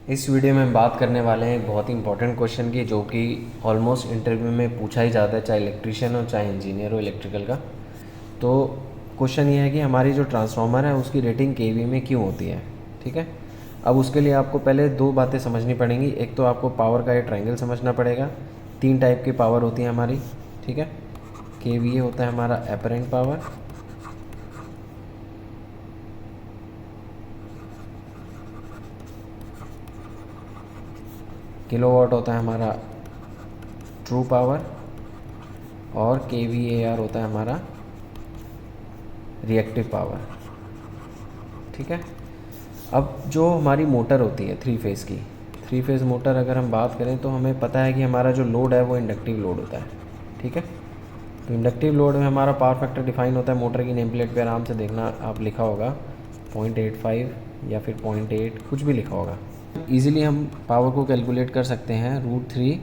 इस वीडियो में हम बात करने वाले हैं एक बहुत ही इंपॉर्टेंट क्वेश्चन की, जो कि ऑलमोस्ट इंटरव्यू में पूछा ही जाता है, चाहे इलेक्ट्रिशियन हो चाहे इंजीनियर हो इलेक्ट्रिकल का। तो क्वेश्चन ये है कि हमारी जो ट्रांसफार्मर है उसकी रेटिंग केवी में क्यों होती है। ठीक है, अब उसके लिए आपको पहले दो बातें समझनी पड़ेंगी। एक तो आपको पावर का ये ट्रायंगल समझना पड़ेगा। तीन टाइप की पावर होती है हमारी। ठीक है, केवीए होता है हमारा एपरेंट पावर, किलोवाट होता है हमारा ट्रू पावर, और केवीएआर होता है हमारा रिएक्टिव पावर। ठीक है, अब जो हमारी मोटर होती है थ्री फेज़ मोटर, अगर हम बात करें तो हमें पता है कि हमारा जो लोड है वो इंडक्टिव लोड होता है। ठीक है, तो इंडक्टिव लोड में हमारा पावर फैक्टर डिफाइन होता है। मोटर की नेम प्लेट पे आराम से देखना, आप लिखा होगा 0.85 या फिर 0.8, कुछ भी लिखा होगा। ईज़िली हम पावर को कैलकुलेट कर सकते हैं √3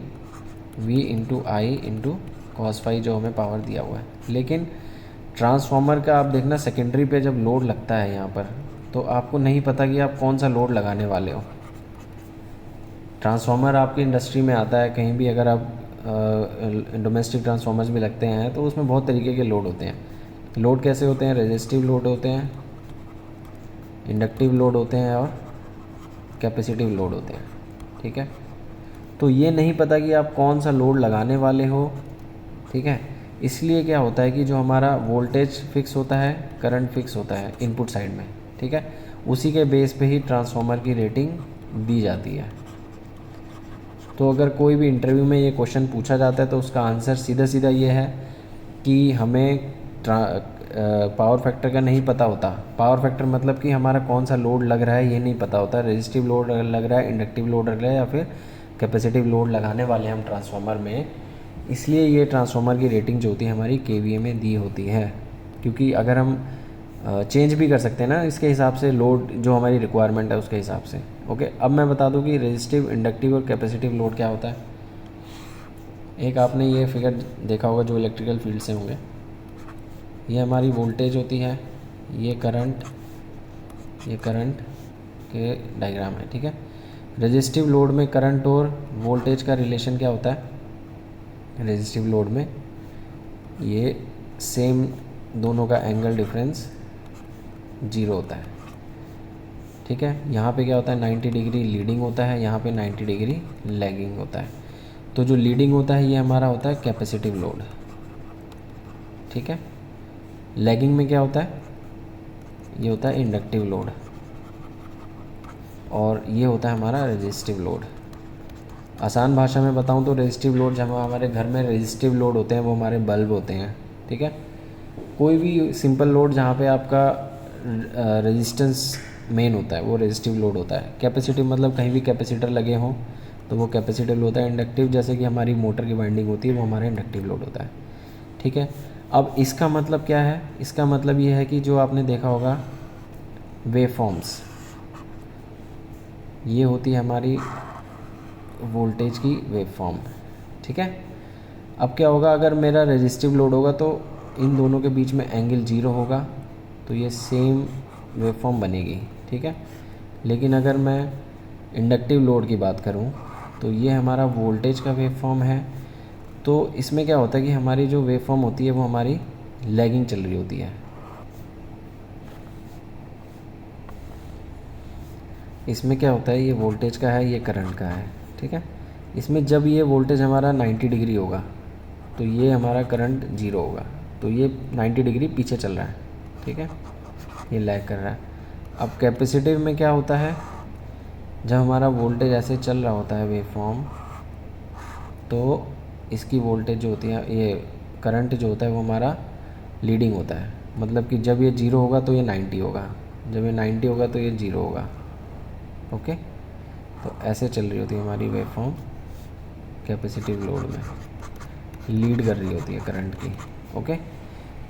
V इंटू आई इंटू कॉस फाई, जो हमें पावर दिया हुआ है। लेकिन ट्रांसफार्मर का आप देखना, सेकेंडरी पे जब लोड लगता है यहाँ पर, तो आपको नहीं पता कि आप कौन सा लोड लगाने वाले हो। ट्रांसफार्मर आपकी इंडस्ट्री में आता है, कहीं भी अगर आप डोमेस्टिक ट्रांसफार्मर्स भी लगते हैं तो उसमें बहुत तरीके के लोड होते हैं। लोड कैसे होते हैं? रेजिस्टिव लोड होते हैं, इंडक्टिव लोड होते हैं, और कैपेसिटिव लोड होते हैं। ठीक है, तो ये नहीं पता कि आप कौन सा लोड लगाने वाले हो। ठीक है, इसलिए क्या होता है कि जो हमारा वोल्टेज फिक्स होता है, करंट फिक्स होता है इनपुट साइड में। ठीक है, उसी के बेस पे ही ट्रांसफार्मर की रेटिंग दी जाती है। तो अगर कोई भी इंटरव्यू में ये क्वेश्चन पूछा जाता है तो उसका आंसर सीधा सीधा ये है कि हमें पावर फैक्टर का नहीं पता होता। पावर फैक्टर मतलब कि हमारा कौन सा लोड लग रहा है ये नहीं पता होता। रेजिस्टिव लोड लग रहा है, इंडक्टिव लोड लग रहा है, या फिर कैपेसिटिव लोड लगाने वाले हम ट्रांसफार्मर में। इसलिए ये ट्रांसफार्मर की रेटिंग जो होती है हमारी केवीए में दी होती है, क्योंकि अगर हम चेंज भी कर सकते हैं ना इसके हिसाब से, लोड जो हमारी रिक्वायरमेंट है उसके हिसाब से। ओके, अब मैं बता दूं कि रेजिस्टिव, इंडक्टिव और कैपेसिटिव लोड क्या होता है। एक आपने ये फिगर देखा होगा जो इलेक्ट्रिकल फील्ड से होंगे, ये हमारी वोल्टेज होती है, ये करंट के डायग्राम है। ठीक है, रेजिस्टिव लोड में करंट और वोल्टेज का रिलेशन क्या होता है? रेजिस्टिव लोड में ये सेम, दोनों का एंगल डिफरेंस 0 होता है। ठीक है, यहाँ पे क्या होता है, 90 डिग्री लीडिंग होता है, यहाँ पे 90 डिग्री लैगिंग होता है। तो जो लीडिंग होता है ये हमारा होता है कैपेसिटिव लोड। ठीक है, लैगिंग में क्या होता है? ये होता है इंडक्टिव लोड, और ये होता है हमारा रेजिस्टिव लोड। आसान भाषा में बताऊं तो रेजिस्टिव लोड, जब हमारे घर में रेजिस्टिव लोड होते हैं वो हमारे बल्ब होते हैं। ठीक है, कोई भी सिंपल लोड जहाँ पे आपका रेजिस्टेंस मेन होता है वो रेजिस्टिव लोड होता है। कैपेसिटिव मतलब कहीं भी कैपेसिटर लगे हों तो वो कैपेसिटिव होता है। इंडक्टिव जैसे कि हमारी मोटर की वाइंडिंग होती है वो हमारा इंडक्टिव लोड होता है। ठीक है, अब इसका मतलब क्या है? इसका मतलब ये है कि जो आपने देखा होगा वेव फॉर्म्स, ये होती है हमारी वोल्टेज की वेव फॉर्म। ठीक है, अब क्या होगा, अगर मेरा रेजिस्टिव लोड होगा तो इन दोनों के बीच में एंगल 0 होगा, तो ये सेम वेव फॉर्म बनेगी। ठीक है, लेकिन अगर मैं इंडक्टिव लोड की बात करूं तो ये हमारा वोल्टेज का वेव फॉर्म है। तो इसमें क्या होता है कि हमारी जो वेव फॉर्म होती है वो हमारी लैगिंग चल रही होती है। इसमें क्या होता है, ये वोल्टेज का है, ये करंट का है। ठीक है, इसमें जब ये वोल्टेज हमारा 90 डिग्री होगा तो ये हमारा करंट 0 होगा, तो ये 90 डिग्री पीछे चल रहा है। ठीक है, ये लैग कर रहा है। अब कैपेसिटिव में क्या होता है, जब हमारा वोल्टेज ऐसे चल रहा होता है वेव फॉर्म, तो इसकी वोल्टेज जो होती है, ये करंट जो होता है वो हमारा लीडिंग होता है। मतलब कि जब ये 0 होगा तो ये 90 होगा, जब ये 90 होगा तो ये 0 होगा। ओके, तो ऐसे चल रही होती है हमारी वेव फॉर्म कैपेसिटिव लोड में, लीड कर रही होती है करंट की। ओके,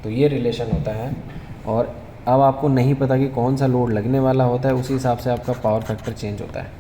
तो ये रिलेशन होता है। और अब आपको नहीं पता कि कौन सा लोड लगने वाला होता है, उसी हिसाब से आपका पावर फैक्टर चेंज होता है।